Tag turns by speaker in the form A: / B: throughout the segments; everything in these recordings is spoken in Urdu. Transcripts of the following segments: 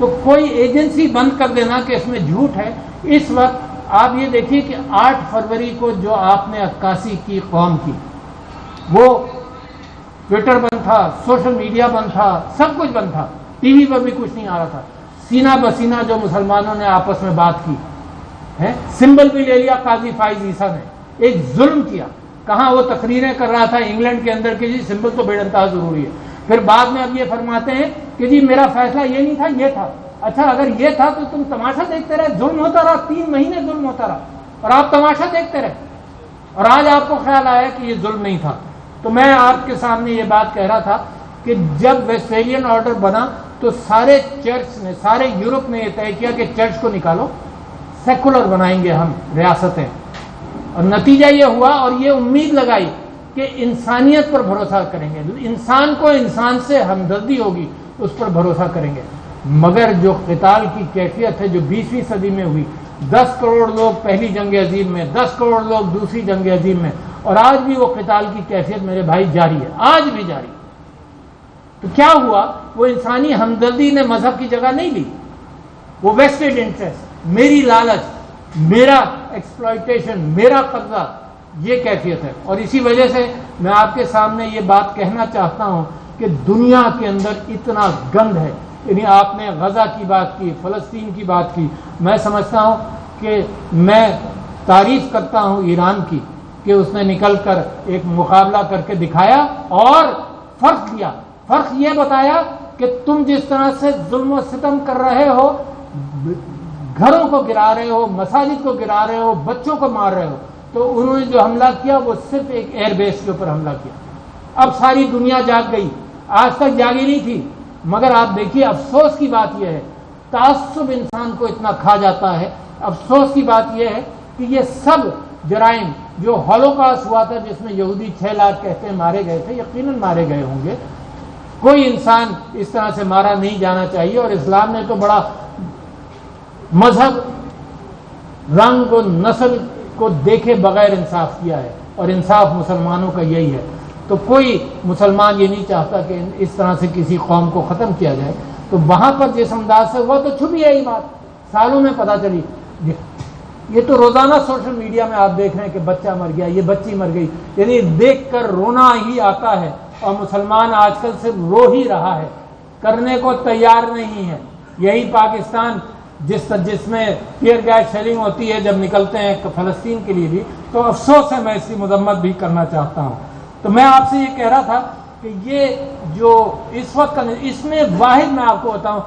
A: تو کوئی ایجنسی بند کر دینا کہ اس میں جھوٹ ہے. اس وقت آپ یہ دیکھیے کہ 8 فروری کو جو آپ نے عکاسی کی قوم کی، وہ ٹویٹر بند تھا، سوشل میڈیا بند تھا، سب کچھ بند تھا، ٹی وی پر بھی کچھ نہیں آ رہا تھا. سینہ بسینہ جو مسلمانوں نے آپس میں بات کی ہے، سمبل بھی لے لیا قاضی فائز عیسیٰ نے، ایک ظلم کیا. کہاں وہ تقریریں کر رہا تھا انگلینڈ کے اندر کہ جی سمبل تو بے انتہا ضروری ہے. پھر بعد میں اب یہ فرماتے ہیں کہ جی میرا فیصلہ یہ نہیں تھا، یہ تھا. اچھا اگر یہ تھا تو تم تماشا دیکھتے رہے، ظلم ہوتا رہا، 3 مہینے ظلم ہوتا رہا اور آپ تماشا دیکھتے رہے، اور آج آپ کو خیال آیا کہ یہ ظلم نہیں تھا. تو میں آپ کے سامنے یہ بات کہہ رہا تھا کہ جب ویسٹفیلین آرڈر بنا تو سارے چرچ نے، سارے یورپ نے یہ طے کیا کہ چرچ کو نکالو، سیکولر بنائیں گے ہم ریاستیں. اور نتیجہ یہ ہوا، اور یہ امید لگائی کہ انسانیت پر بھروسہ کریں گے، انسان کو انسان سے ہمدردی ہوگی، اس پر بھروسہ کریں گے. مگر جو قتال کی کیفیت ہے جو 20ویں صدی میں ہوئی، 10 کروڑ لوگ پہلی جنگ عظیم میں، 10 کروڑ لوگ دوسری جنگ عظیم میں، اور آج بھی وہ قتال کی کیفیت میرے بھائی جاری ہے، آج بھی جاری. تو کیا ہوا؟ وہ انسانی ہمدردی نے مذہب کی جگہ نہیں لی، وہ ویسٹڈ انٹرسٹ، میری لالچ، میرا ایکسپلائٹیشن، میرا قبضہ، یہ کیفیت ہے. اور اسی وجہ سے میں آپ کے سامنے یہ بات کہنا چاہتا ہوں کہ دنیا کے اندر اتنا گند ہے. یعنی آپ نے غزہ کی بات کی، فلسطین کی بات کی. میں سمجھتا ہوں کہ میں تعریف کرتا ہوں ایران کی کہ اس نے نکل کر ایک مقابلہ کر کے دکھایا اور فرق دیا. فرق یہ بتایا کہ تم جس طرح سے ظلم و ستم کر رہے ہو، گھروں کو گرا رہے ہو، مساجد کو گرا رہے ہو، بچوں کو مار رہے ہو، تو انہوں نے جو حملہ کیا وہ صرف ایک ایئر بیس کے اوپر حملہ کیا. اب ساری دنیا جاگ گئی، آج تک جاگی نہیں تھی. مگر آپ دیکھیے افسوس کی بات یہ ہے، تعصب انسان کو اتنا کھا جاتا ہے. افسوس کی بات یہ ہے کہ یہ سب جرائم جو ہولوکاسٹ ہوا تھا، جس میں یہودی 6 لاکھ کہتے ہیں مارے گئے تھے، یقیناً مارے گئے ہوں گے. کوئی انسان اس طرح سے مارا نہیں جانا چاہیے. اور اسلام نے تو بڑا مذہب، رنگ و نسل کو دیکھے بغیر انصاف کیا ہے، اور انصاف مسلمانوں کا یہی ہے. تو کوئی مسلمان یہ نہیں چاہتا کہ اس طرح سے کسی قوم کو ختم کیا جائے. تو وہاں پر جس انداز سے ہوا تو چھپی ہے یہ بات، سالوں میں پتہ چلی. یہ تو روزانہ سوشل میڈیا میں آپ دیکھ رہے ہیں کہ بچہ مر گیا، یہ بچی مر گئی، یعنی دیکھ کر رونا ہی آتا ہے. اور مسلمان آج کل صرف رو ہی رہا ہے، کرنے کو تیار نہیں ہے. یہی پاکستان جس میں ٹیئر گیس شیلنگ ہوتی ہے جب نکلتے ہیں فلسطین کے لیے بھی، تو افسوس ہے، میں اس کی مذمت بھی کرنا چاہتا ہوں. تو میں آپ سے یہ کہہ رہا تھا کہ یہ جو اس وقت اس میں واحد میں آپ کو بتاؤں،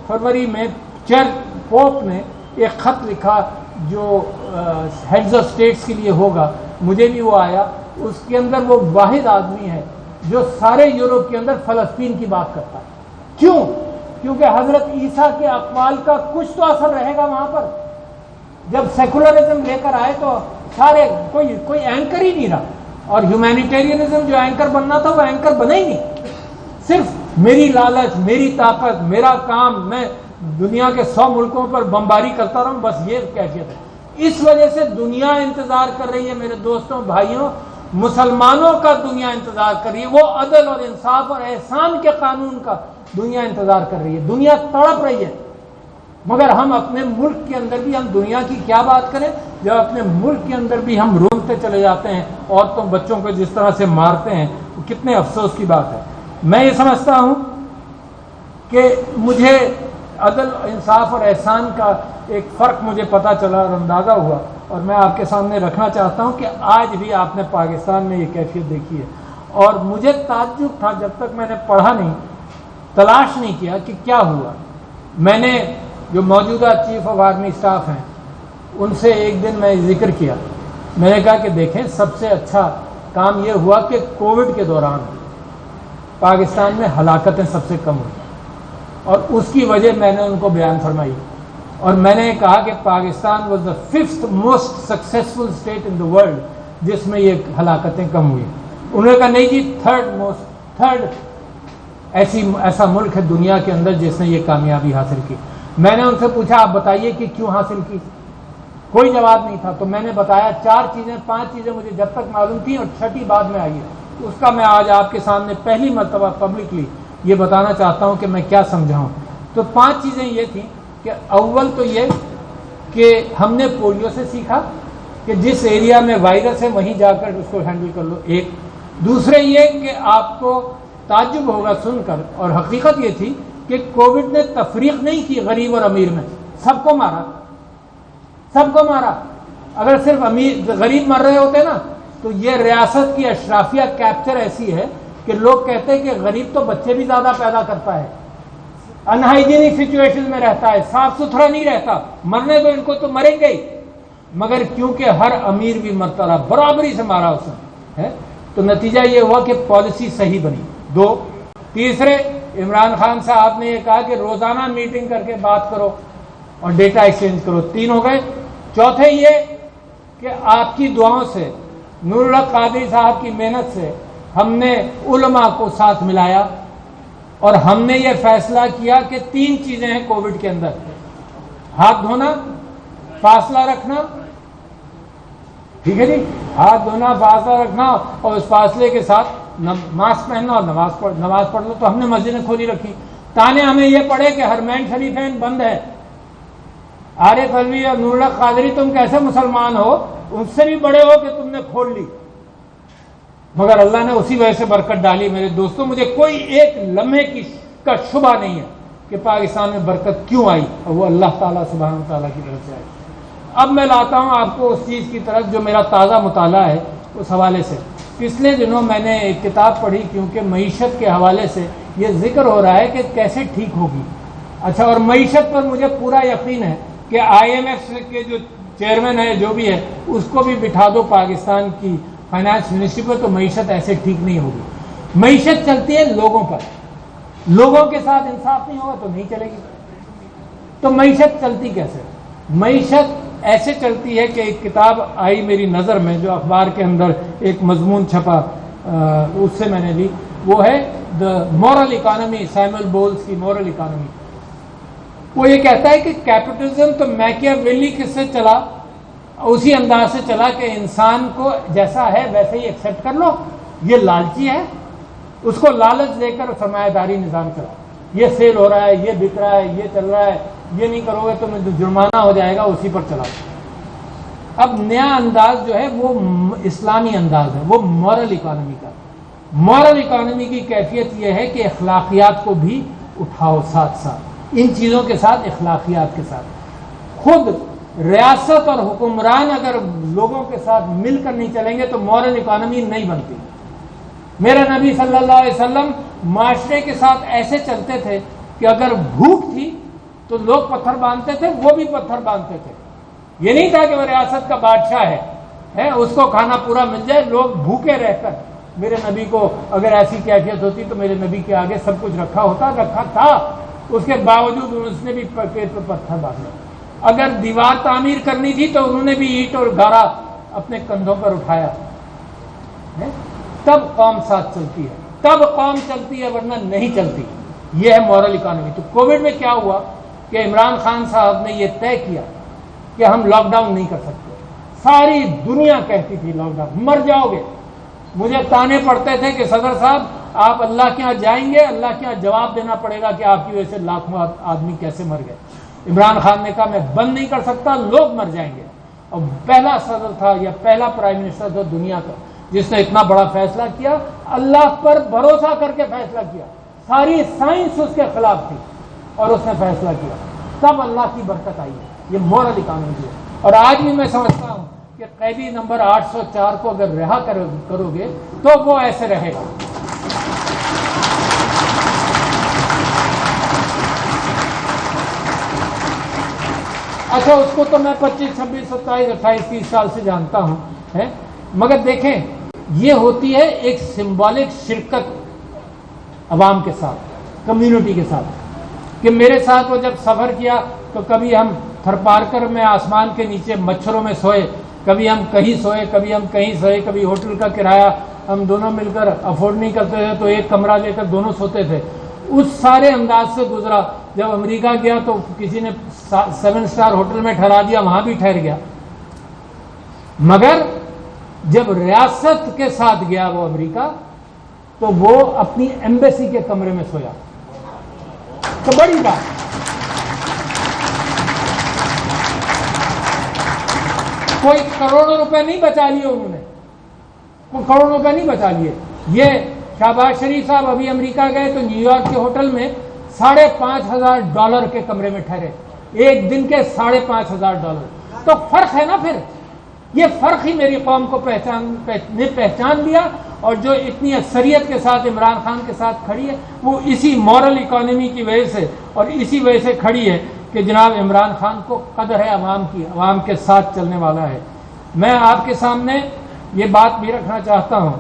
A: فروری میں چرچ پوپ نے ایک خط لکھا جو ہیڈز آف اسٹیٹس کے لیے ہوگا، مجھے بھی وہ آیا. اس کے اندر وہ واحد آدمی ہے جو سارے یورپ کے اندر فلسطین کی بات کرتا ہے. کیوں؟ کیونکہ حضرت عیسیٰ کے اقوال کا کچھ تو اثر رہے گا وہاں پر. جب سیکولرزم لے کر آئے تو سارے کوئی اینکر ہی نہیں رہا، اور ہیومینیٹیرینزم جو اینکر بننا تھا وہ اینکر بنا ہی نہیں. صرف میری لالچ، میری طاقت، میرا کام، میں دنیا کے 100 ملکوں پر بمباری کرتا رہوں، بس یہ کیفیت ہے. اس وجہ سے دنیا انتظار کر رہی ہے میرے دوستوں، بھائیوں، مسلمانوں کا دنیا انتظار کر رہی ہے. وہ عدل اور انصاف اور احسان کے قانون کا دنیا انتظار کر رہی ہے. دنیا تڑپ رہی ہے. مگر ہم اپنے ملک کے اندر بھی، ہم دنیا کی کیا بات کریں جب اپنے ملک کے اندر بھی ہم رونتے چلے جاتے ہیں، عورتوں بچوں کو جس طرح سے مارتے ہیں. کتنے افسوس کی بات ہے. میں یہ سمجھتا ہوں کہ مجھے عدل، انصاف اور احسان کا ایک فرق مجھے پتہ چلا اور اندازہ ہوا، اور میں آپ کے سامنے رکھنا چاہتا ہوں کہ آج بھی آپ نے پاکستان میں یہ کیفیت دیکھی ہے. اور مجھے تعجب تھا، جب تک میں نے پڑھا نہیں، تلاش نہیں کیا کہ کیا ہوا. میں نے جو موجودہ چیف آف آرمی اسٹاف ہیں ان سے ایک دن میں ذکر کیا. میں نے کہا کہ دیکھیں، سب سے اچھا کام یہ ہوا کہ کووڈ کے دوران پاکستان میں ہلاکتیں سب سے کم ہوئی، اور اس کی وجہ میں نے ان کو بیان فرمائی. اور میں نے کہا کہ Pakistan was the 5th most successful state in the world جس میں یہ ہلاکتیں کم ہوئی. انہوں نے کہا نہیں جی، تھرڈ ایسا ملک ہے دنیا کے اندر جس نے یہ کامیابی حاصل کی. میں نے ان سے پوچھا آپ بتائیے کہ کیوں حاصل کی. کوئی جواب نہیں تھا. تو میں نے بتایا 5 چیزیں مجھے جب تک معلوم تھیں، اور 6ٹھی بعد میں آئی ہے. اس کا میں آج آپ کے سامنے پہلی مرتبہ پبلکلی یہ بتانا چاہتا ہوں کہ میں کیا سمجھاؤں. تو تو 5 چیزیں یہ تھیں کہ اول تو یہ کہ ہم نے پولیو سے سیکھا کہ جس ایریا میں وائرس ہے وہیں جا کر اس کو ہینڈل کر لو، ایک۔ دوسرے یہ کہ آپ کو تعجب ہوگا سن کر، اور حقیقت یہ تھی کہ کووڈ نے تفریق نہیں کی غریب اور امیر میں، سب کو مارا، سب کو مارا۔ اگر صرف امیر غریب مر رہے ہوتے نا تو یہ ریاست کی اشرافیہ کیپچر ایسی ہے کہ لوگ کہتے ہیں کہ غریب تو بچے بھی زیادہ پیدا کرتا ہے، انہائیجینک سچویشن میں رہتا ہے، صاف ستھرا نہیں رہتا، مرنے تو ان کو تو مریں گے ہی، مگر کیونکہ ہر امیر بھی مرتا رہا، برابری سے مارا اس نے، تو نتیجہ یہ ہوا کہ پالیسی صحیح بنی۔ 2، تیسرے عمران خان صاحب نے یہ کہا کہ روزانہ میٹنگ کر کے بات کرو اور ڈیٹا ایکسچینج کرو، 3 ہو گئے۔ چوتھے یہ کہ آپ کی دعاؤں سے، نور الحق قادری صاحب کی محنت سے ہم نے علماء کو ساتھ ملایا اور ہم نے یہ فیصلہ کیا کہ 3 چیزیں ہیں کووڈ کے اندر: ہاتھ دھونا، فاصلہ رکھنا، ٹھیک ہے جی، ہاتھ دھونا، فاصلہ رکھنا، اور اس فاصلے کے ساتھ ماسک پہننا اور نماز پڑھ لو۔ تو ہم نے مسجدیں کھولی رکھی، تانے ہمیں یہ پڑے کہ حرمین شریفین بند ہے۔ عارف علوی اور نور الحق قادری تم کیسے مسلمان ہو، ان سے بھی بڑے ہو کہ تم نے کھول لی، مگر اللہ نے اسی وجہ سے برکت ڈالی۔ میرے دوستوں، مجھے کوئی ایک لمحے کا شبہ نہیں ہے کہ پاکستان میں برکت کیوں آئی، اور وہ اللہ تعالیٰ سبحانہ تعالیٰ کی طرف سے آئی۔ اب میں لاتا ہوں آپ کو اس چیز کی طرف جو میرا تازہ مطالعہ ہے اس حوالے سے۔ پچھلے دنوں میں نے ایک کتاب پڑھی، کیونکہ معیشت کے حوالے سے یہ ذکر ہو رہا ہے کہ کیسے ٹھیک ہوگی۔ اچھا، اور معیشت پر مجھے پورا یقین ہے کہ IMF کے جو چیئرمین ہے، جو بھی ہے، اس کو بھی بٹھا دو پاکستان کی فائنانس منسٹری پر، تو معیشت ایسے ٹھیک نہیں ہوگی۔ معیشت چلتی ہے لوگوں پر، لوگوں کے ساتھ انصاف نہیں ہوگا تو نہیں چلے گی۔ تو معیشت چلتی کیسے؟ معیشت ایسے چلتی ہے کہ ایک کتاب آئی میری نظر میں جو اخبار کے اندر ایک مضمون چھپا، اس سے میں نے لی، وہ ہے the moral economy, Samuel bowls کی مورل اکانومی۔ وہ یہ کہتا ہے کہ کیپٹلزم تو میکیاویلی کس سے چلا، اسی انداز سے چلا کہ انسان کو جیسا ہے ویسے ہی ایکسیپٹ کر لو، یہ لالچی ہے، اس کو لالچ دے کر سرمایہ داری نظام چلا، یہ سیل ہو رہا ہے، یہ بک رہا ہے، یہ چل رہا ہے، یہ نہیں کرو گے تو جرمانہ ہو جائے گا، اسی پر چلاؤ۔ اب نیا انداز جو ہے وہ اسلامی انداز ہے، وہ مورل اکانومی کا۔ مورل اکانومی کی کیفیت یہ ہے کہ اخلاقیات کو بھی اٹھاؤ ساتھ ساتھ، ان چیزوں کے ساتھ، اخلاقیات کے ساتھ۔ خود ریاست اور حکمران اگر لوگوں کے ساتھ مل کر نہیں چلیں گے تو مورل اکانومی نہیں بنتی۔ میرا نبی صلی اللہ علیہ وسلم معاشرے کے ساتھ ایسے چلتے تھے کہ اگر بھوک تھی تو لوگ پتھر باندھتے تھے، وہ بھی پتھر باندھتے تھے۔ یہ نہیں تھا کہ وہ ریاست کا بادشاہ ہے، اس کو کھانا پورا مل جائے، لوگ بھوکے رہ کر۔ میرے نبی کو اگر ایسی کیفیت ہوتی تو میرے نبی کے آگے سب کچھ رکھا ہوتا، رکھا تھا، اس کے باوجود اس نے بھی پیٹ پر پتھر باندھا۔ اگر دیوار تعمیر کرنی تھی تو انہوں نے بھی اینٹ اور گارا اپنے کندھوں پر اٹھایا۔ تب قوم ساتھ چلتی ہے، تب قوم چلتی ہے، ورنہ نہیں چلتی۔ یہ ہے مورل اکانومی۔ تو کووڈ میں کیا ہوا کہ عمران خان صاحب نے یہ طے کیا کہ ہم لاک ڈاؤن نہیں کر سکتے۔ ساری دنیا کہتی تھی لاک ڈاؤن، مر جاؤ گے۔ مجھے تانے پڑتے تھے کہ صدر صاحب آپ اللہ کے ہاں جائیں گے، اللہ کے ہاں جواب دینا پڑے گا کہ آپ کی وجہ سے لاکھوں آدمی کیسے مر گئے۔ عمران خان نے کہا میں بند نہیں کر سکتا، لوگ مر جائیں گے۔ اور پہلا صدر تھا یا پہلا پرائم منسٹر تھا دنیا کا جس نے اتنا بڑا فیصلہ کیا، اللہ پر بھروسہ کر کے فیصلہ کیا۔ ساری سائنس اس کے خلاف تھی اور اس نے فیصلہ کیا، تب اللہ کی برکت آئی ہے۔ یہ مورل اکانومی ہے۔ اور آج بھی میں سمجھتا ہوں کہ قیدی نمبر 804 کو اگر رہا کرو گے تو وہ ایسے رہے گا۔ اچھا، اس کو تو میں 25 26 27 28 30 سال سے جانتا ہوں، مگر دیکھیں یہ ہوتی ہے ایک سمبولک شرکت عوام کے ساتھ، کمیونٹی کے ساتھ، کہ میرے ساتھ وہ جب سفر کیا تو کبھی ہم تھرپارکر میں آسمان کے نیچے مچھروں میں سوئے، کبھی ہم کہیں سوئے، کبھی ہم کہیں سوئے، کبھی ہوٹل کا کرایہ ہم دونوں مل کر افورڈ نہیں کرتے تھے تو ایک کمرہ لے کر دونوں سوتے تھے۔ اس سارے انداز سے گزرا۔ جب امریکہ گیا تو کسی نے 7 اسٹار ہوٹل میں ٹھہرا دیا، وہاں بھی ٹھہر گیا۔ مگر جب ریاست کے ساتھ گیا وہ امریکہ تو وہ اپنی ایمبیسی کے کمرے میں سویا۔ تو بڑی بات کوئی کروڑوں روپے نہیں بچا لیے انہوں نے، کوئی کروڑوں روپے نہیں بچا لیے۔ یہ شہباز شریف صاحب ابھی امریکہ گئے تو نیو یارک کے ہوٹل میں $5,500 کے کمرے میں ٹھہرے، ایک دن کے $5,500۔ تو فرق ہے نا، پھر یہ فرق ہی میری قوم کو پہچان لیا، اور جو اتنی اکثریت کے ساتھ عمران خان کے ساتھ کھڑی ہے وہ اسی مورل اکانومی کی وجہ سے اور اسی وجہ سے کھڑی ہے کہ جناب عمران خان کو قدر ہے عوام کی، عوام کے ساتھ چلنے والا ہے۔ میں آپ کے سامنے یہ بات بھی رکھنا چاہتا ہوں